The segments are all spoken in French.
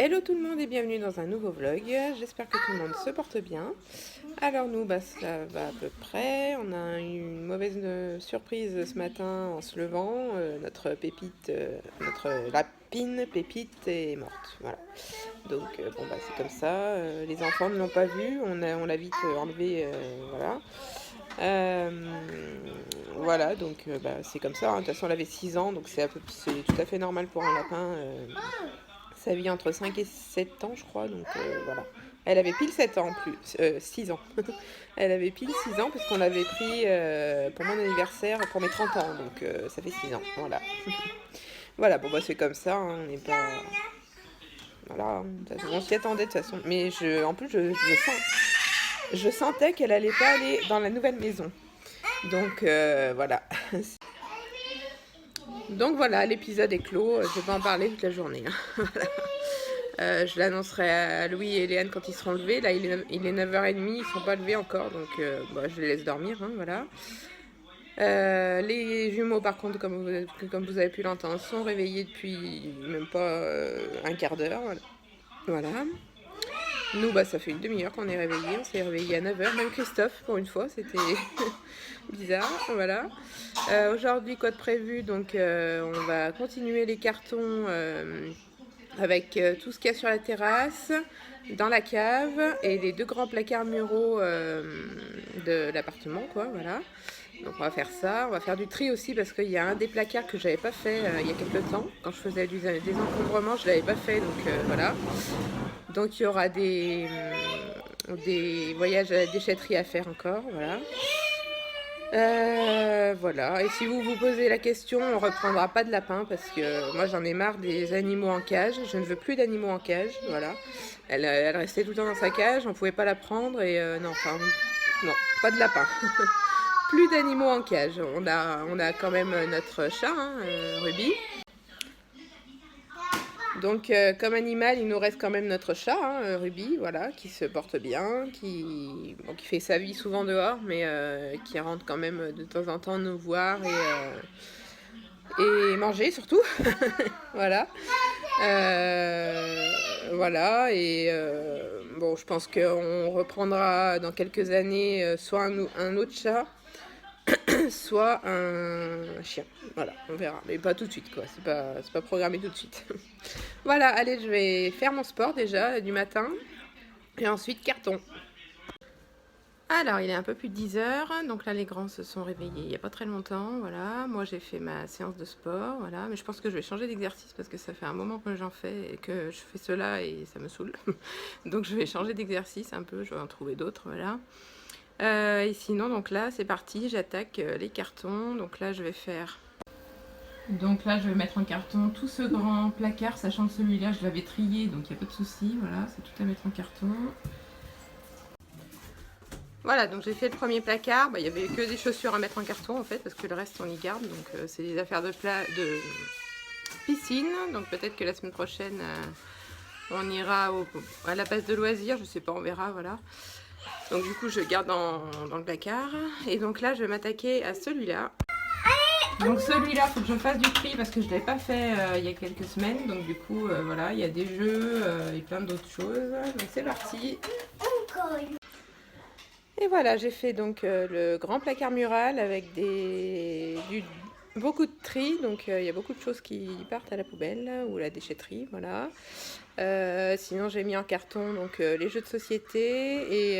Hello tout le monde et bienvenue dans un nouveau vlog. J'espère que tout le monde se porte bien. Alors nous, ça va à peu près. On a eu une mauvaise surprise ce matin en se levant. Notre pépite, notre lapine pépite est morte. Voilà. Donc bon bah c'est comme ça. Les enfants ne l'ont pas vue. On l'a vite enlevée. Voilà. Euh, voilà, donc c'est comme ça, hein. De toute façon, elle avait 6 ans, donc c'est tout à fait normal pour un lapin. Ça vit entre 5 et 7 ans, je crois, donc voilà. Elle avait pile 7 ans en plus, 6 ans. Elle avait pile 6 ans parce qu'on l'avait pris pour mon anniversaire pour mes 30 ans, donc ça fait 6 ans, voilà. Voilà, bon bah c'est comme ça, hein, on n'est pas... Voilà, hein, on s'y attendait de toute façon. Mais en plus, je sentais qu'elle allait pas aller dans la nouvelle maison. Donc voilà. Donc voilà, l'épisode est clos. Je vais pas en parler toute la journée, hein. Je l'annoncerai à Louis et Léane quand ils seront levés. Là, il est 9h30, ils sont pas levés encore, donc je les laisse dormir, hein, voilà. Les jumeaux, par contre, comme vous avez pu l'entendre, sont réveillés depuis même pas un quart d'heure. Voilà. Nous, ça fait une demi-heure qu'on est réveillés. On s'est réveillés à 9h. Même Christophe, pour une fois, c'était bizarre. Voilà. Aujourd'hui, quoi de prévu? Donc, on va continuer les cartons avec tout ce qu'il y a sur la terrasse, dans la cave et les 2 grands placards muraux de l'appartement, quoi. Voilà. Donc on va faire ça, on va faire du tri aussi parce qu'il y a un des placards que j'avais pas fait il y a quelques temps. Quand je faisais des encombrements, je l'avais pas fait, donc voilà. Donc il y aura des voyages à la déchetterie à faire encore, voilà. Voilà, et si vous vous posez la question, on reprendra pas de lapin parce que moi j'en ai marre des animaux en cage, je ne veux plus d'animaux en cage, voilà. Elle restait tout le temps dans sa cage, on pouvait pas la prendre et non, enfin, non, pas de lapin. Plus d'animaux en cage, on a quand même notre chat, hein, Ruby. Donc comme animal, il nous reste quand même notre chat, hein, Ruby, voilà, qui se porte bien, qui fait sa vie souvent dehors, mais qui rentre quand même de temps en temps nous voir et manger surtout. Voilà. Voilà, et bon, je pense qu'on reprendra dans quelques années soit un autre chat, soit un chien. Voilà, on verra. Mais pas tout de suite, quoi. C'est pas programmé tout de suite. Voilà, allez, je vais faire mon sport déjà du matin. Et ensuite, carton. Alors, il est un peu plus de 10h. Donc là, les grands se sont réveillés il n'y a pas très longtemps. Voilà, moi j'ai fait ma séance de sport. Voilà, mais je pense que je vais changer d'exercice parce que ça fait un moment que j'en fais et que je fais cela et ça me saoule. Donc je vais changer d'exercice un peu. Je vais en trouver d'autres. Voilà. Et sinon, donc là, c'est parti. J'attaque les cartons. Donc là, je vais faire... Donc là, je vais mettre en carton tout ce grand placard, sachant que celui-là, je l'avais trié, donc il n'y a pas de souci. Voilà, c'est tout à mettre en carton. Voilà, donc j'ai fait le premier placard. Il n'y avait que des chaussures à mettre en carton, en fait, parce que le reste, on y garde. Donc c'est des affaires de piscine. Donc peut-être que la semaine prochaine, on ira à la base de loisirs. Je sais pas, on verra, voilà. Donc du coup, je garde dans le placard. Et donc là, je vais m'attaquer à celui-là. Donc celui-là, il faut que je fasse du tri parce que je ne l'avais pas fait il y a quelques semaines. Donc du coup, voilà, il y a des jeux et plein d'autres choses. Donc c'est parti. Et voilà, j'ai fait donc le grand placard mural avec beaucoup de tri. Donc il y a beaucoup de choses qui partent à la poubelle ou à la déchetterie, voilà. Sinon j'ai mis en carton donc les jeux de société et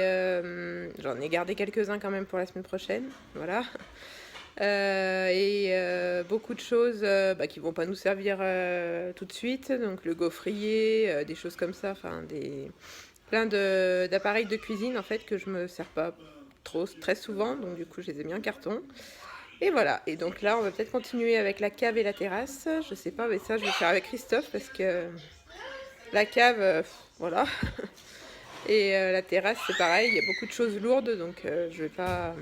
j'en ai gardé quelques-uns quand même pour la semaine prochaine, voilà. Beaucoup de choses qui vont pas nous servir tout de suite, donc le gaufrier, des choses comme ça, enfin plein d'appareils de cuisine en fait que je me sers pas très souvent, donc du coup je les ai mis en carton. Et voilà, et donc là on va peut-être continuer avec la cave et la terrasse, je sais pas, mais ça je vais faire avec Christophe parce que la cave, voilà. Et la terrasse c'est pareil, il y a beaucoup de choses lourdes, donc je vais pas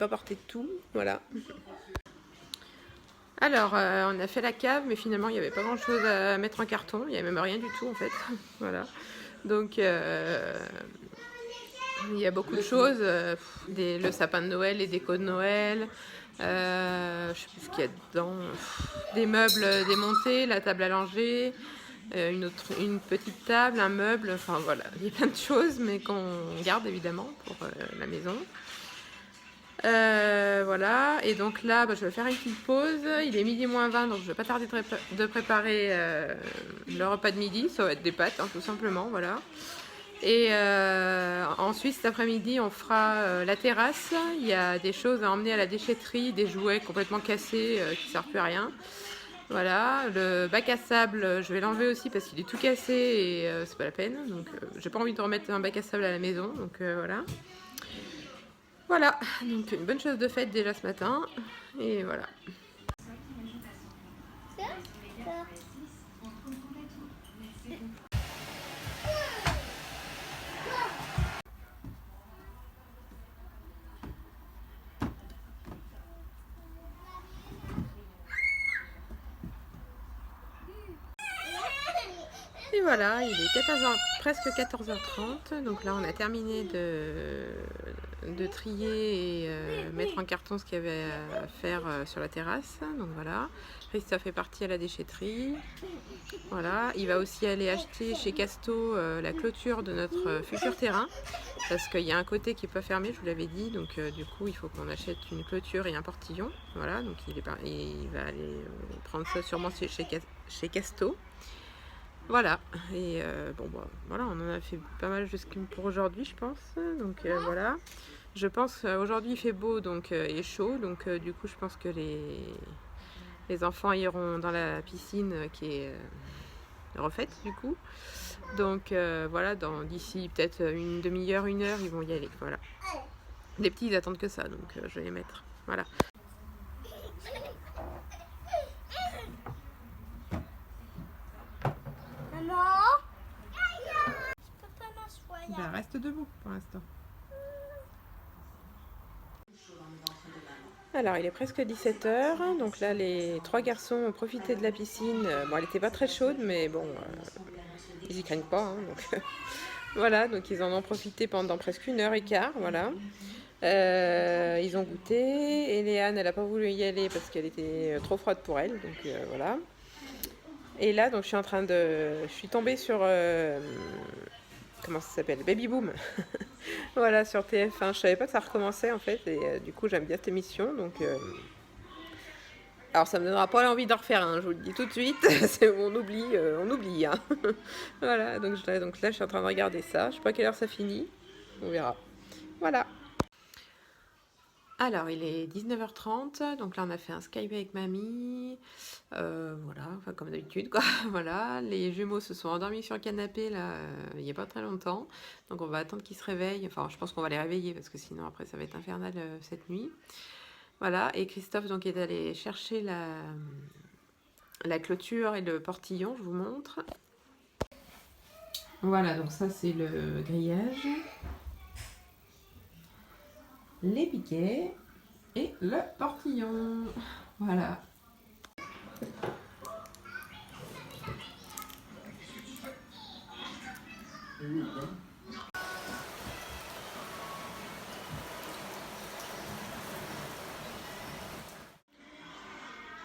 porter tout, voilà. Alors, on a fait la cave, mais finalement, il n'y avait pas grand-chose à mettre en carton. Il n'y avait même rien du tout, en fait. Voilà. Donc, il y a beaucoup de choses. Le sapin de Noël, les décos de Noël. Je sais plus ce qu'il y a dedans. Des meubles démontés, la table à langer. une petite table, un meuble, enfin voilà, il y a plein de choses, mais qu'on garde évidemment pour la maison. Voilà, et donc là, je vais faire une petite pause. Il est midi moins 20, donc je vais pas tarder de préparer le repas de midi. Ça va être des pâtes, hein, tout simplement, voilà. Et ensuite, cet après-midi, on fera la terrasse. Il y a des choses à emmener à la déchetterie, des jouets complètement cassés qui ne servent plus à rien. Voilà, le bac à sable, je vais l'enlever aussi parce qu'il est tout cassé et c'est pas la peine. Donc, j'ai pas envie de remettre un bac à sable à la maison, donc voilà. Voilà, donc une bonne chose de faite déjà ce matin, et voilà. Et voilà, il est 14h, presque 14h30, donc là on a terminé de trier et mettre en carton ce qu'il y avait à faire sur la terrasse. Donc voilà, Christophe est parti à la déchetterie. Voilà, il va aussi aller acheter chez Casto la clôture de notre futur terrain, parce qu'il y a un côté qui n'est pas fermé, je vous l'avais dit, donc du coup il faut qu'on achète une clôture et un portillon. Voilà, donc il va aller prendre ça sûrement chez Casto. Voilà, et bon, voilà, on en a fait pas mal pour aujourd'hui, je pense. Donc voilà, je pense aujourd'hui il fait beau donc et chaud, donc du coup je pense que les enfants iront dans la piscine qui est refaite du coup. Donc voilà, d'ici peut-être une demi-heure, une heure, ils vont y aller. Voilà, les petits ils attendent que ça, donc je vais les mettre. Voilà. Ben, reste debout pour l'instant. Alors, il est presque 17h, donc là, les 3 garçons ont profité de la piscine. Bon, elle n'était pas très chaude, mais bon, ils y craignent pas, hein, donc voilà, donc ils en ont profité pendant presque 1h15, voilà. Ils ont goûté, et Léane, elle n'a pas voulu y aller parce qu'elle était trop froide pour elle, donc voilà. Et là, donc je suis tombée sur comment ça s'appelle, Baby Boom. Voilà, sur TF1. Je savais pas que ça recommençait en fait, et du coup j'aime bien cette émission, donc alors ça me donnera pas envie d'en refaire, hein, je vous le dis tout de suite. On oublie, hein. Voilà, donc là je suis en train de regarder ça, je sais pas à quelle heure ça finit, on verra. Voilà. Alors, il est 19h30, donc là on a fait un Skype avec mamie, voilà, enfin comme d'habitude quoi, voilà. Les jumeaux se sont endormis sur le canapé là, il n'y a pas très longtemps, donc on va attendre qu'ils se réveillent, enfin je pense qu'on va les réveiller parce que sinon après ça va être infernal cette nuit. Voilà, et Christophe donc est allé chercher la clôture et le portillon, je vous montre. Voilà, donc ça c'est le grillage, les piquets et le portillon. Voilà.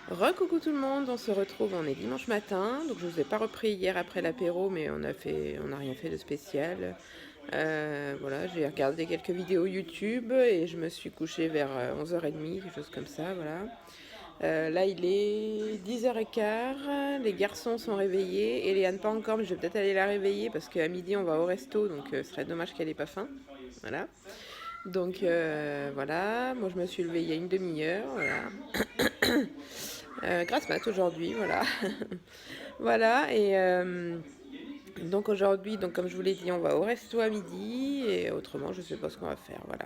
Recoucou tout le monde, on se retrouve, on est dimanche matin, donc je ne vous ai pas repris hier après l'apéro, mais on n'a rien fait de spécial. Voilà, j'ai regardé quelques vidéos YouTube et je me suis couchée vers 11h30, quelque chose comme ça, voilà. Là il est 10h15, les garçons sont réveillés, et Léane pas encore, mais je vais peut-être aller la réveiller parce qu'à midi on va au resto, donc ce serait dommage qu'elle ait pas faim, voilà. Donc voilà, moi je me suis levée il y a une demi-heure, voilà. Grasse mat aujourd'hui, voilà. Voilà, et donc aujourd'hui, donc comme je vous l'ai dit, on va au resto à midi, et autrement je sais pas ce qu'on va faire, voilà.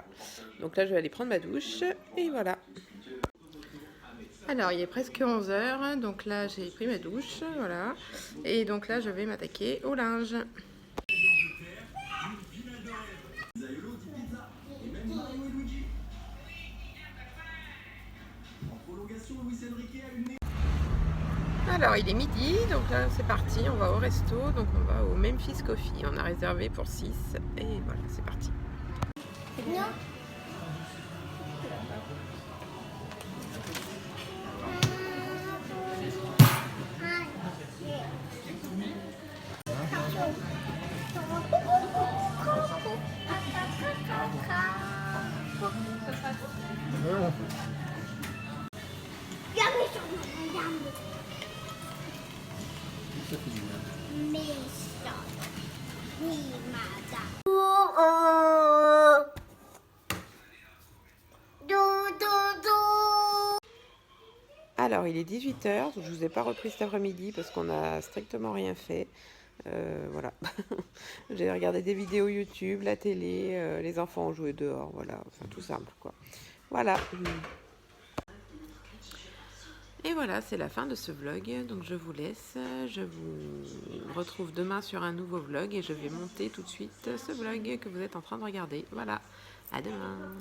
Donc là je vais aller prendre ma douche, et voilà. Alors il est presque 11h, donc là j'ai pris ma douche, voilà. Et donc là je vais m'attaquer au linge. Alors il est midi, donc là c'est parti, on va au resto, donc on va au Memphis Coffee, on a réservé pour 6, et voilà, c'est parti. C'est bien. ça fait du bien. Méchant. Oui, madame. Alors, il est 18 h, je vous ai pas repris cet après-midi parce qu'on a strictement rien fait. Voilà. J'ai regardé des vidéos YouTube, la télé, les enfants ont joué dehors, voilà, enfin tout simple quoi. Voilà. Et voilà, c'est la fin de ce vlog, donc je vous laisse. Je vous retrouve demain sur un nouveau vlog et je vais monter tout de suite ce vlog que vous êtes en train de regarder. Voilà, à demain.